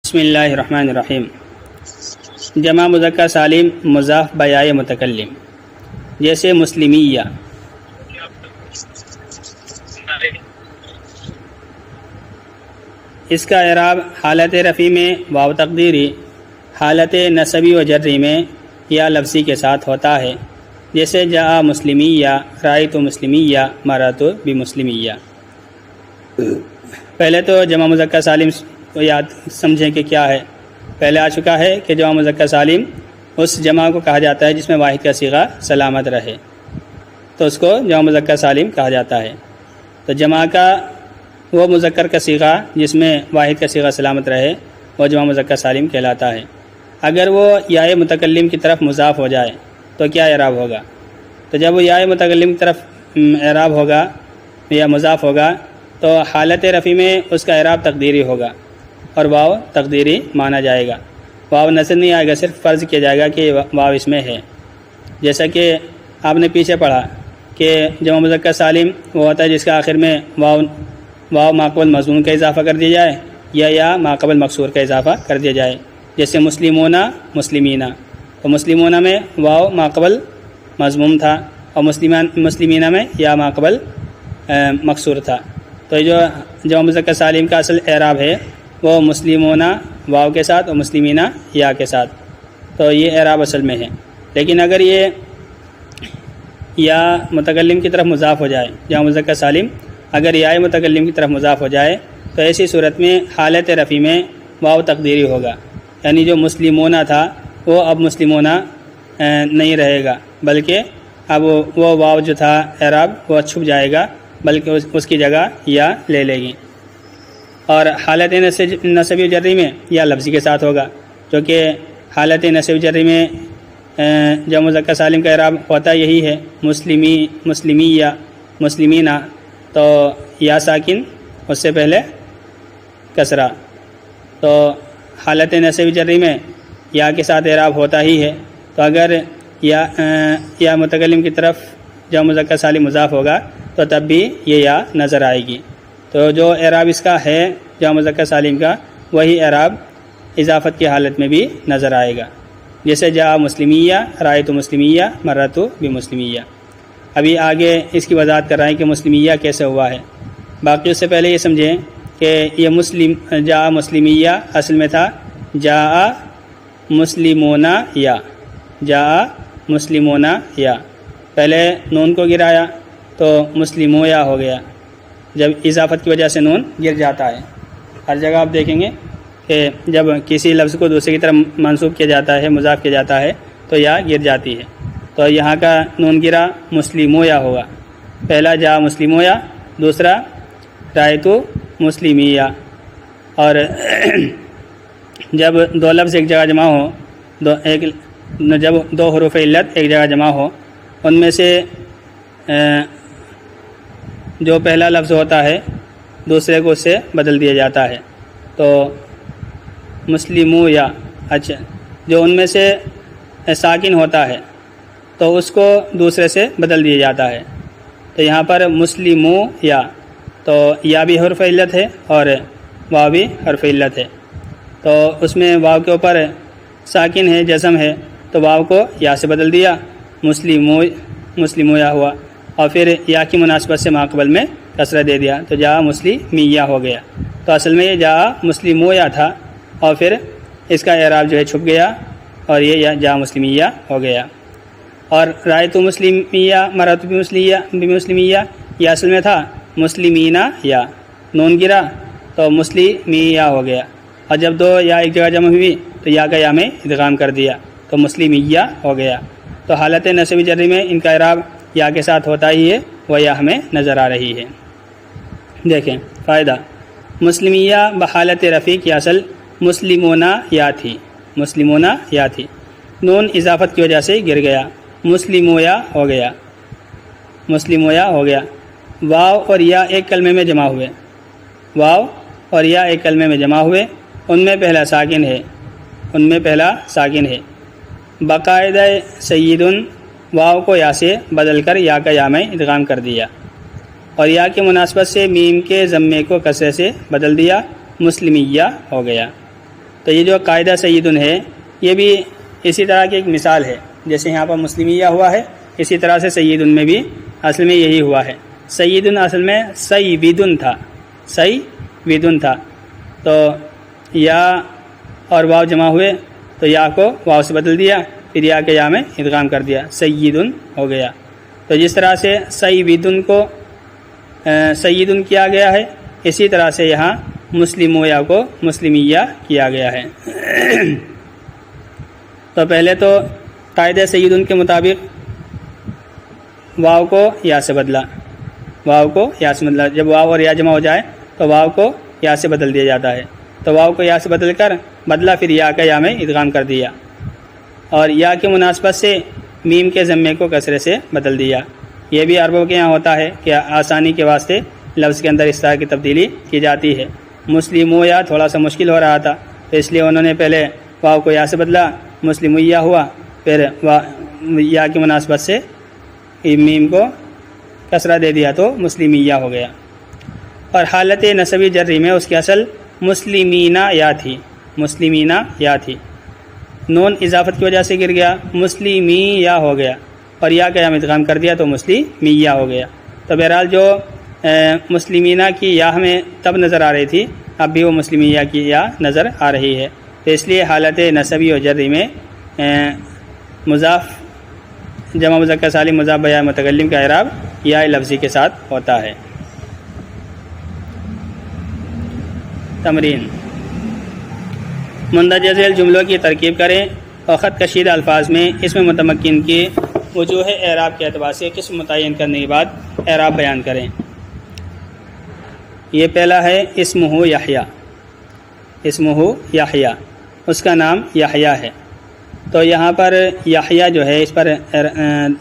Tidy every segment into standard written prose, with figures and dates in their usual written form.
بسم اللہ الرحمن الرحیم۔ جمع مذکر سالم مضاف بیائے متکلم، جیسے مسلمیہ، اس کا اعراب حالت رفع میں واو تقدیری، حالت نصبی و جری میں یا لفظی کے ساتھ ہوتا ہے، جیسے جاء مسلمیہ، رأیت مسلمیہ، مررت بمسلمیہ۔ پہلے تو جمع مذکر سالم کو یاد سمجھیں کہ کیا ہے۔ پہلے آ چکا ہے کہ جمع مذکر سالم اس جمع کو کہا جاتا ہے جس میں واحد کا صیغہ سلامت رہے، تو اس کو جمع مذکر سالم کہا جاتا ہے۔ تو جمع کا وہ مذکر کا صیغہ جس میں واحد کا صیغہ سلامت رہے وہ جمع مذکر سالم کہلاتا ہے۔ اگر وہ یائے متکلم کی طرف مضاف ہو جائے تو کیا اعراب ہوگا؟ تو جب وہ یائے متکلم کی طرف اعراب ہوگا یا مضاف ہوگا تو حالت رفع میں اس کا اعراب تقدیری ہوگا اور واو تقدیری مانا جائے گا۔ واو نظر نہیں آئے گا، صرف فرض کیا جائے گا کہ واو اس میں ہے۔ جیسا کہ آپ نے پیچھے پڑھا کہ جمع مذکر سالم وہ ہوتا ہے جس کا آخر میں واو ماقبل مضمون کا اضافہ کر دیا جائے یا ماقبل مکسور کا اضافہ کر دیا جائے، جیسے مسلمونہ مسلمینہ۔ تو مسلمونہ میں واو ماقبل مضموم تھا اور مسلمینہ میں یا ماقبل مکسور تھا۔ تو جو جمع مذکر سالم کا اصل اعراب ہے وہ مسلمونہ واو کے ساتھ اور مسلمینہ یا کے ساتھ، تو یہ اعراب اصل میں ہے۔ لیکن اگر یہ یا متکلم کی طرف مضاف ہو جائے، جمع مذکر سالم اگر یا متکلم کی طرف مضاف ہو جائے تو ایسی صورت میں حالت رفع میں واو تقدیری ہوگا، یعنی جو مسلمونہ تھا وہ اب مسلمونہ نہیں رہے گا، بلکہ اب وہ واو جو تھا اعراب وہ چھپ جائے گا، بلکہ اس کی جگہ یا لے لے گی۔ اور حالت نصبی و جری میں یا لفظی کے ساتھ ہوگا، جو کہ حالت نصبی و جری میں جمع مذکر سالم کا اعراب ہوتا یہی ہے، مسلمیہ مسلمینہ، تو یا ساکن اس سے پہلے کسرہ، تو حالت نصبی جری میں یا کے ساتھ اعراب ہوتا ہی ہے۔ تو اگر یا متکلم کی طرف جمع مذکر سالم مضاف ہوگا تو تب بھی یہ یا نظر آئے گی۔ تو جو اعراب اس کا ہے جمع مذکر سالم کا وہی اعراب اضافت کی حالت میں بھی نظر آئے گا، جیسے جاء مسلمیہ، رأیت مسلمیہ، مررت بمسلمیہ۔ ابھی آگے اس کی وضاحت کر رہے ہیں کہ مسلمیہ کیسے ہوا ہے۔ باقی اس سے پہلے یہ سمجھیں کہ یہ جاء مسلمیہ اصل میں تھا جاء مسلمونہ یا، جاء مسلمونہ یا، پہلے نون کو گرایا تو مسلمویا ہو گیا، جب اضافت کی وجہ سے نون گر جاتا ہے۔ ہر جگہ آپ دیکھیں گے کہ جب کسی لفظ کو دوسرے کی طرف منسوب کیا جاتا ہے، مضاف کیا جاتا ہے تو یا گر جاتی ہے۔ تو یہاں کا نون گرا مسلمویا ہوگا، پہلا جاء مسلمویا، دوسرا رأیت مسلمیہ۔ اور جب دو لفظ ایک جگہ جمع ہو، جب دو حروف علت ایک جگہ جمع ہو، ان میں سے جو پہلا لفظ ہوتا ہے دوسرے کو اس سے بدل دیا جاتا ہے، تو مسلمو یا، اچھا جو ان میں سے ساکن ہوتا ہے تو اس کو دوسرے سے بدل دیا جاتا ہے۔ تو یہاں پر مسلمو یا، تو یا بھی حرف علت ہے اور واو بھی حرف علت ہے، تو اس میں واو کے اوپر ساکن ہے، جزم ہے، تو واو کو یا سے بدل دیا، مسلمو یا ہوا، اور پھر یا کی مناسبت سے ماقبل میں کسرہ دے دیا تو جاء مسلمیہ ہو گیا۔ تو اصل میں یہ جاء مسلمویا تھا اور پھر اس کا اعراب جو ہے چھپ گیا اور یہ جاء مسلمیہ ہو گیا۔ اور رأیت مسلمیہ، مررت بمسلمیہ، یہ اصل میں تھا مسلمینہ یا، نون گرا تو مسلمیہ ہو گیا، اور جب دو یا ایک جگہ جمع ہوئی تو یا کا یا میں ادغام کر دیا تو مسلمیہ ہو گیا۔ تو حالت نصبی جری میں ان کا اعراب یا کے ساتھ ہوتا ہی ہے، وہ یا ہمیں نظر آ رہی ہے۔ دیکھیں فائدہ، مسلمیہ بحالت رفع کی اصل مسلمونہ یا تھی، مسلمونہ یا تھی، نون اضافت کی وجہ سے گر گیا، مسلمویا ہو گیا، مسلمویا ہو گیا۔ واو اور یا ایک کلمے میں جمع ہوئے، واو اور یا ایک کلمے میں جمع ہوئے، ان میں پہلا ساکن ہے، ان میں پہلا ساکن ہے۔ باقاعدہ سیدن، واو کو یا سے بدل کر یا کا یا میں ادغام کر دیا اور یا کی مناسبت سے میم کے ضمے کو کسرے سے بدل دیا، مسلمیہ ہو گیا۔ تو یہ جو قاعدہ سیدن ہے یہ بھی اسی طرح کی ایک مثال ہے، جیسے یہاں پر مسلمیہ ہوا ہے اسی طرح سے سیدن میں بھی اصل میں یہی ہوا ہے۔ سیدن اصل میں سیدن تھا، سیدن تھا، تو یا اور واو جمع ہوئے تو یا کو واو سے بدل دیا، پھر یا کے یا میں ادغام کر دیا، سیدن ہو گیا۔ تو جس طرح سے سیدن کو سیدن کیا گیا ہے، اسی طرح سے یہاں مسلمویا کو مسلمیہ کیا گیا ہے۔ تو پہلے تو قاعدہ سیدن کے مطابق واو کو یا سے بدلا، واو کو یا سے بدلا، جب واو اور یا جمع ہو جائے تو واو کو یا سے بدل دیا جاتا ہے، تو واو کو یا سے بدل کر بدلا، پھر یا کا یا میں ادغام کر دیا، اور یا کی مناسبت سے میم کے ضمے کو کسرے سے بدل دیا۔ یہ بھی عربوں کے یہاں ہوتا ہے کہ آسانی کے واسطے لفظ کے اندر اس طرح کی تبدیلی کی جاتی ہے۔ مسلمویا تھوڑا سا مشکل ہو رہا تھا تو اس لیے انہوں نے پہلے واو کو یا سے بدلا، مسلمیہ ہوا، پھر یا کی مناسبت سے میم کو کسرہ دے دیا تو مسلمیہ ہو گیا۔ اور حالت نسبی جری میں اس کی اصل مسلمینہ یا تھی، مسلمینہ یا تھی، نون اضافت کی وجہ سے گر گیا، مسلمی یا ہو گیا، اور یا کا یا ادغام کر دیا تو مسلمیہ ہو گیا۔ تو بہرحال جو مسلمینہ کی یا ہمیں تب نظر آ رہی تھی، اب بھی وہ مسلمیہ کی یا نظر آ رہی ہے، تو اس لیے حالت نسبی و جری میں مضاف جمع مذکر سالم مضاف بیا متکلم کا اعراب یا لفظی کے ساتھ ہوتا ہے۔ تمرین، مندرجہ ذیل جملوں کی ترکیب کریں اور خط کشیدہ الفاظ میں اسم متمکن کی وجوہ اعراب کے اعتبار سے قسم متعین کرنے کے بعد اعراب بیان کریں۔ یہ پہلا ہے اسمہ یحییٰ، اسمہ یحییٰ، اس کا نام یحییٰ ہے۔ تو یہاں پر یحییٰ جو ہے اس پر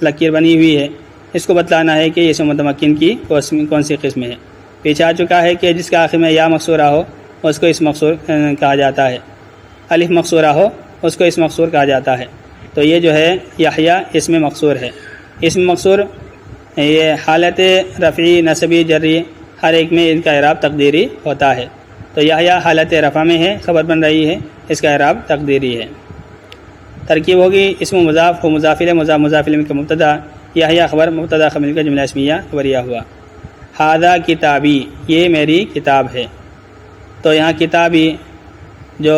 لکیر بنی ہوئی ہے، اس کو بتلانا ہے کہ اسم متمکن کی کون سی قسم ہے۔ پیچھے آ چکا ہے کہ جس کا آخر میں یا مقصورہ ہو اس کو اسم مقصور کہا جاتا ہے، الف مقصورہ ہو اس کو اسم مقصور کہا جاتا ہے۔ تو یہ جو ہے یحییٰ اسم مقصور ہے۔ اسم مقصور یہ حالت رفعی نصبی جری ہر ایک میں ان کا اعراب تقدیری ہوتا ہے۔ تو یحییٰ حالت رفع میں ہے، خبر بن رہی ہے، اس کا اعراب تقدیری ہے۔ ترکیب ہوگی اسم مضاف و مضاف الیہ مضاف مضاف الیہ کا مبتدا، یحییٰ خبر مبتدا خبر کا جملہ اسمیہ خبریہ ہوا۔ ھذا کتابی، یہ میری کتاب ہے۔ تو یہاں کتابی جو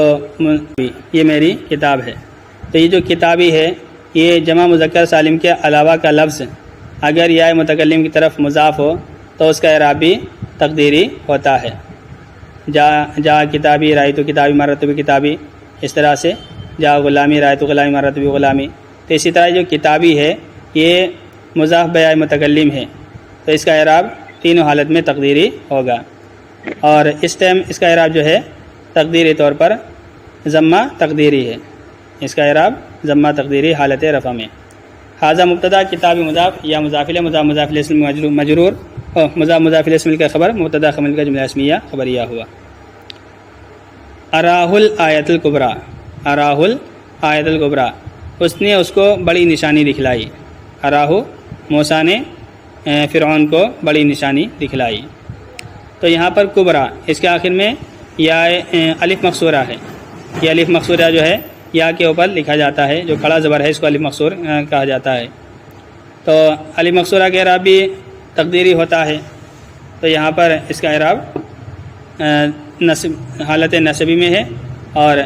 یہ میری کتاب ہے، تو یہ جو کتابی ہے یہ جمع مذکر سالم کے علاوہ کا لفظ اگر یا متکلم کی طرف مضاف ہو تو اس کا اعراب بھی تقدیری ہوتا ہے۔ جا کتابی، رأیت کتابی، مررت بکتابی، اس طرح سے جا غلامی، رأیت غلامی، مررت بغلامی۔ تو اسی طرح جو کتابی ہے یہ مضاف بیا متکلم ہے، تو اس کا اعراب تینوں حالت میں تقدیری ہوگا، اور اس ٹائم اس کا اعراب جو ہے تقدیری طور پر ضمہ تقدیری ہے، اس کا اعراب ضمہ تقدیری حالت رفع میں۔ ھذا مبتدا کتابی مضاف یا مضاف الیہ مضاف مضاف الیہ اسم مجرور، مضاف مضاف الیہ اسم کا خبر مبتدا خبر کا جملہ اسمیہ خبریہ ہوا۔ اراہ الآیۃ الکبریٰ، اراہ الآیۃ الکبریٰ، اس نے اس کو بڑی نشانی دکھلائی۔ اراہ موسیٰ نے فرعون کو بڑی نشانی دکھلائی۔ تو یہاں پر کبریٰ اس کے آخر میں یا الف مقصورہ ہے، یہ الف مقصورہ جو ہے یا کے اوپر لکھا جاتا ہے، جو کھڑا زبر ہے اس کو الف مقصور کہا جاتا ہے۔ تو الف مقصورہ کا اعراب بھی تقدیری ہوتا ہے، تو یہاں پر اس کا اعراب حالت نصبی میں ہے اور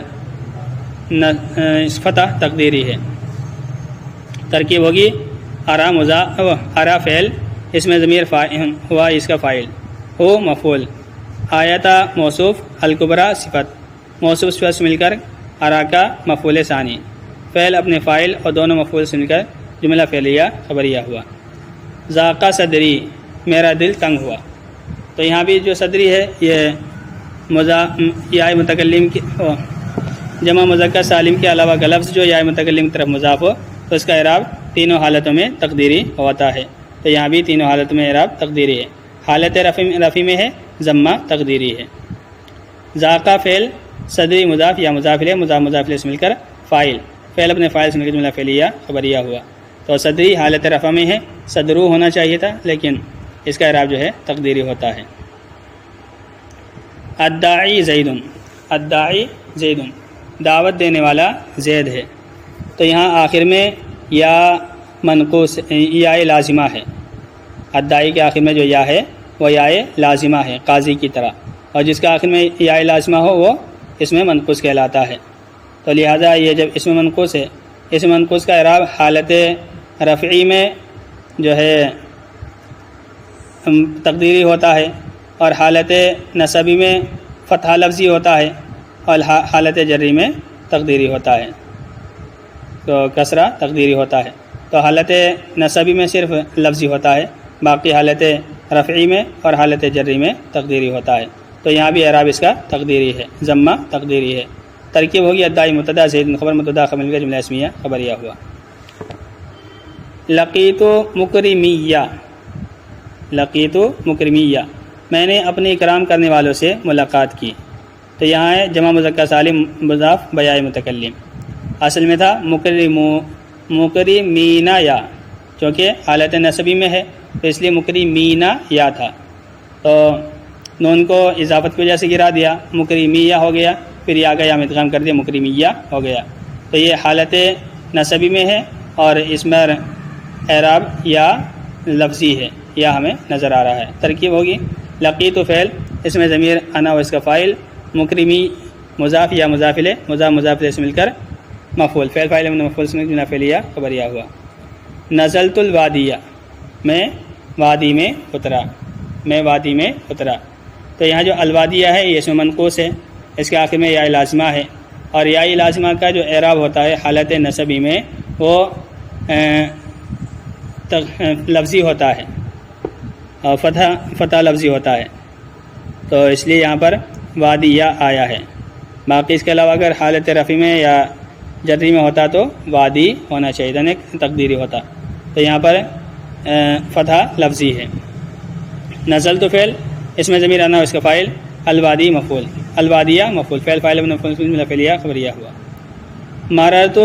فتح تقدیری ہے۔ ترکیب ہوگی ارا مضاف، ارا فعل، اس میں ضمیر ہوا اس کا فاعل، ہو مفعول، آیتا موصوف، الکبریٰ صفت، موصوف صفت سے مل کر ارا کا مفعول ثانی، فعل اپنے فاعل اور دونوں مفعول سے مل کر جملہ فعلیہ خبریہ ہوا۔ ذاقہ صدری، میرا دل تنگ ہوا۔ تو یہاں بھی جو صدری ہے یہ یا متکلم کی جمع مذکر سالم کے علاوہ کا لفظ جو یا متکلم کی طرف مضاف ہو تو اس کا اعراب تینوں حالتوں میں تقدیری ہوتا ہے۔ تو یہاں بھی تینوں حالتوں میں اعراب تقدیری ہے، حالت رفع میں ہے، ضمہ تقدیری ہے۔ ذاقہ فعل، صدری مضاف یا مضاف الیہ مضاف مضاف الیہ سے مل کر فاعل، فعل اپنے فاعل سے مل کر جملہ فعلیہ خبریہ ہوا۔ تو صدری حالت رفع میں ہے، صدرو ہونا چاہیے تھا لیکن اس کا اعراب جو ہے تقدیری ہوتا ہے۔ الداعی زیدن، الداعی زیدن، دعوت دینے والا زید ہے۔ تو یہاں آخر میں یا منقوص یا لازمہ ہے، الدائی کے آخر میں جو یا ہے وہ یا لازمہ ہے قاضی کی طرح، اور جس کا آخر میں یا لازمہ ہو وہ اس میں منقوص کہلاتا ہے۔ تو لہٰذا یہ جب اس میں منقوص ہے، اس منقوص کا اعراب حالت رفعی میں جو ہے تقدیری ہوتا ہے، اور حالت نصبی میں فتحہ لفظی ہوتا ہے، اور حالت جری میں تقدیری ہوتا ہے، تو کسرہ تقدیری ہوتا ہے۔ تو حالت نصبی میں صرف لفظی ہوتا ہے، باقی حالت رفعی میں اور حالت جری میں تقدیری ہوتا ہے۔ تو یہاں بھی اعراب اس کا تقدیری ہے، ضمہ تقدیری ہے۔ ترکیب ہوگی ادائی مبتدا زید خبر مبتدا خبر کا جملہ اسمیہ خبریہ ہوا۔ لقیت مکرمیہ، لقیت مکرمیہ، میں نے اپنے اکرام کرنے والوں سے ملاقات کی۔ تو یہاں ہے جمع مذکر سالم مضاف بیائے متکلم، اصل میں تھا مکرمینا یا، چونکہ حالت نصبی میں ہے تو اس لیے مکرمینا یا تھا، تو نون کو اضافت کی وجہ سے گرا دیا، مکرمیہ ہو گیا، پھر یا کا یا میں ادغام کر دیا، مکرمیہ ہو گیا۔ تو یہ حالت نصبی میں ہے اور اس میں اعراب یا لفظی ہے، یا ہمیں نظر آ رہا ہے۔ ترکیب ہوگی لقیت فعل، اس میں ضمیر انا و اس کا فاعل، مکرمی مضاف یا مضافل، مضاف سے مل کر مفعول، فعل فاعل مفعول سے جملہ فعلیہ خبریہ ہوا۔ نزلت الوادیہ، میں وادی میں اترا، میں وادی میں اترا۔ تو یہاں جو الوادیہ ہے یہ اس میں منقوص ہے، اس کے آخر میں یا لازمہ ہے، اور یا لازمہ کا جو اعراب ہوتا ہے حالت نصبی میں وہ لفظی ہوتا ہے، اور فتح لفظی ہوتا ہے، تو اس لیے یہاں پر وادیہ آیا ہے۔ باقی اس کے علاوہ اگر حالت رفع میں یا جری میں ہوتا تو وادی ہونا چاہیے، یعنی تقدیری ہوتا، تو یہاں پر فتح لفظی ہے۔ نزل تو فعل، اس میں ضمیر انا اس کا فاعل، الوادی مفعول، الوادیہ مفعول، فعل فاعل مفعول جملہ فعلیہ خبریہ ہوا۔ مررت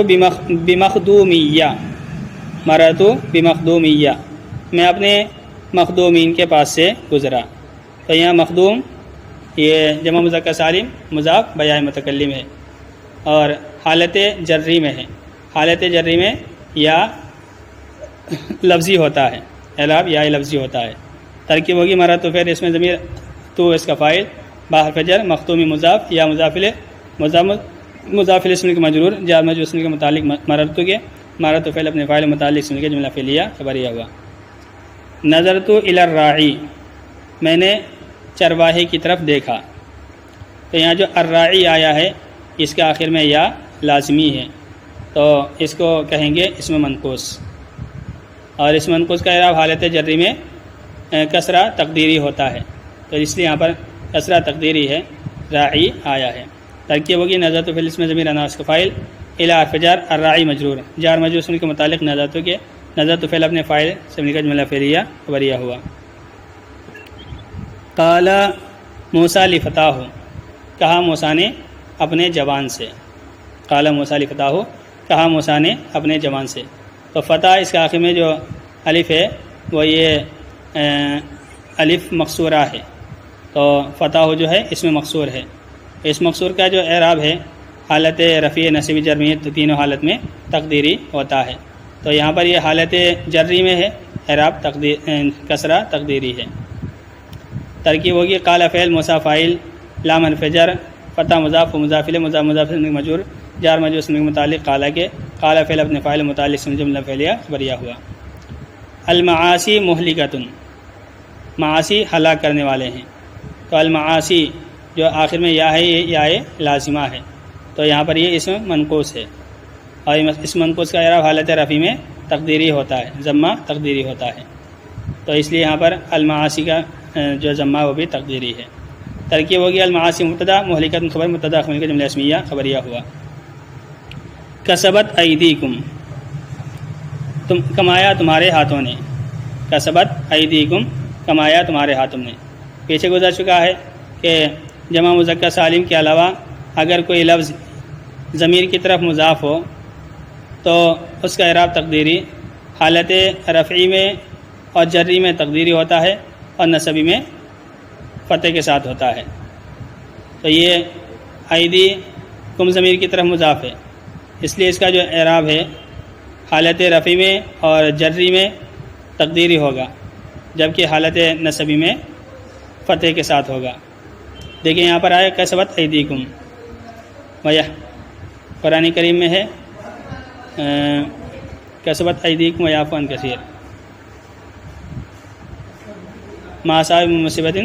بمخدومیہ، مررت بمخدومیہ، میں اپنے مخدومین کے پاس سے گزرا۔ تو یہاں مخدوم یہ جمع مذکر سالم مضاف بیائے متکلم ہے، اور حالت جری میں ہے، حالت جری میں یا لفظی ہوتا ہے، اعراب یا لفظی ہوتا ہے۔ ترکیب ہوگی مررت تو پھر اس میں ضمیر تو اس کا فاعل، باہر فجر مختومی مضاف یا مضافل اسم کے مجرور، جار مجرور اسم کے متعلق مررت کے، مررت فعل اپنے فاعل متعلق اسم کے جملہ فعلیہ خبریہ ہوا۔ نظرت الی الراعی، میں نے چرواہے کی طرف دیکھا۔ تو یہاں جو الراعی آیا ہے اس کے آخر میں یا لازمی ہے، تو اس کو کہیں گے اسم منقوص، اور اس منقوص کا اعراب حالت جری میں کسرہ تقدیری ہوتا ہے، تو اس لیے یہاں پر کسرہ تقدیری ہے، راعی آیا ہے۔ ترکیب ہوگی نظرت فعل اس میں ضمیر انا اس کا فاعل، الی حرف جر الراعی مجرور، جار مجرور اسم کے متعلق نظرت کے، نظرت فعل اپنے فاعل سے مل کر جملہ فعلیہ خبریہ ہوا۔ قال موسیٰ لفتاہ، کہا موسیٰ نے اپنے جوان سے، قال موسیٰ لفتاہ، کہا موسیٰ نے اپنے جوان سے۔ تو فتح اس کے آخر میں جو الف ہے وہ یہ الف مقصورہ ہے، تو فتح جو ہے اس میں مقصور ہے، اس مقصور کا جو اعراب ہے حالت رفیع نصبی جرمی تینوں حالت میں تقدیری ہوتا ہے، تو یہاں پر یہ حالت جری میں ہے، اعراب کسرہ تقدیری ہے۔ ترکیب ہوگی قال فعل موسیٰ فاعل، لام حرف جر، فتح مضاف و مضافل مضاف مجرور، جار مجرور اسم کے متعلق قال کے، قال فعل اپنے فاعل متعلق اسم جملہ فعلیہ خبریہ ہوا۔ المعاصی مہلکۃ، معاصی ہلاک کرنے والے ہیں۔ تو المعاصی جو آخر میں یا ہے یہ یا لازمہ ہے، تو یہاں پر یہ اسم منقوص ہے، اور اس منقوص کا اعراب حالت رفع میں تقدیری ہوتا ہے، ضمہ تقدیری ہوتا ہے، تو اس لیے یہاں پر المعاصی کا جو ضمہ وہ بھی تقدیری ہے۔ ترکیب ہوگی المعاصی مبتدا مہلکۃ خبر مبتدا خبر کا جملہ اسمیہ خبریہ ہوا۔ کسبت ایدیکم، تم کمایا تمہارے ہاتھوں نے، کسبت ایدیکم کمایا تمہارے ہاتھوں نے۔ پیچھے گزر چکا ہے کہ جمع مذکر سالم کے علاوہ اگر کوئی لفظ ضمیر کی طرف مضاف ہو تو اس کا اعراب تقدیری حالت رفعی میں اور جری میں تقدیری ہوتا ہے، اور نصبی میں فتح کے ساتھ ہوتا ہے۔ تو یہ ایدی کم ضمیر کی طرف مضاف ہے، اس لیے اس کا جو اعراب ہے حالت رفعی میں اور جری میں تقدیری ہوگا، جبکہ حالت نصبی میں فتح کے ساتھ ہوگا۔ دیکھیں یہاں پر آئے کسبت ایدیکم، قرآن کریم میں ہے کسبت ایدیکم ویعفو عن کثیر، ما اصاب من مصیبت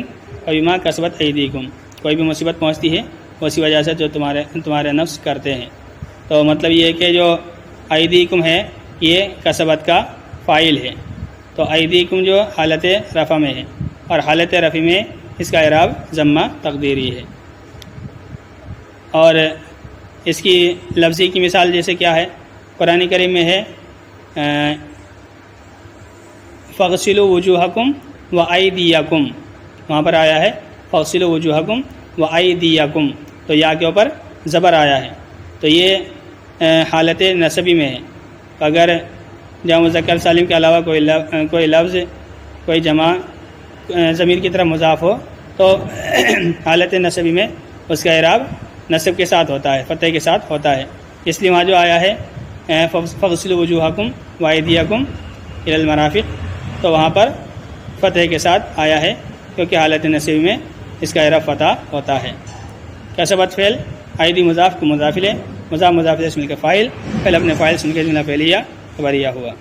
فبما کسبت ایدیکم، کوئی بھی مصیبت پہنچتی ہے اسی وجہ سے جو تمہارے نفس کرتے ہیں۔ تو مطلب یہ ہے کہ جو ایدیکم ہے یہ کسبت کا فاعل ہے، تو ایدیکم جو حالت رفع میں ہے، اور حالت رفع میں اس کا اعراب ضمہ تقدیری ہے۔ اور اس کی لفظی کی مثال جیسے کیا ہے، قرآن کریم میں ہے فَاغْسِلُوا وُجُوهَكُمْ وَأَيْدِيَكُمْ، وہاں پر آیا ہے فَاغْسِلُوا وُجُوهَكُمْ وَأَيْدِيَكُمْ، تو یا کے اوپر زبر آیا ہے، تو یہ حالت نصبی میں ہے۔ اگر جمع مذکر سالم کے علاوہ کوئی لفظ کوئی جمع ضمیر کی طرف مضاف ہو تو حالت نصبی میں اس کا اعراب نصب کے ساتھ ہوتا ہے، فتح کے ساتھ ہوتا ہے، اس لیے وہاں جو آیا ہے فَاغْسِلُوا وُجُوهَكُمْ وَأَيْدِيَكُمْ إِلَى الْمَرَافِقِ، تو وہاں پر فتح کے ساتھ آیا ہے کیونکہ حالت نصبی میں اس کا اعراب فتح ہوتا ہے۔ کسبت فعل، ایدی مضاف کو مضاف الیہ، مضاف مضاف الیہ سے مل کر فاعل، فعل اپنے فاعل سے مل کر جملہ فعلیہ خبریہ ہوا۔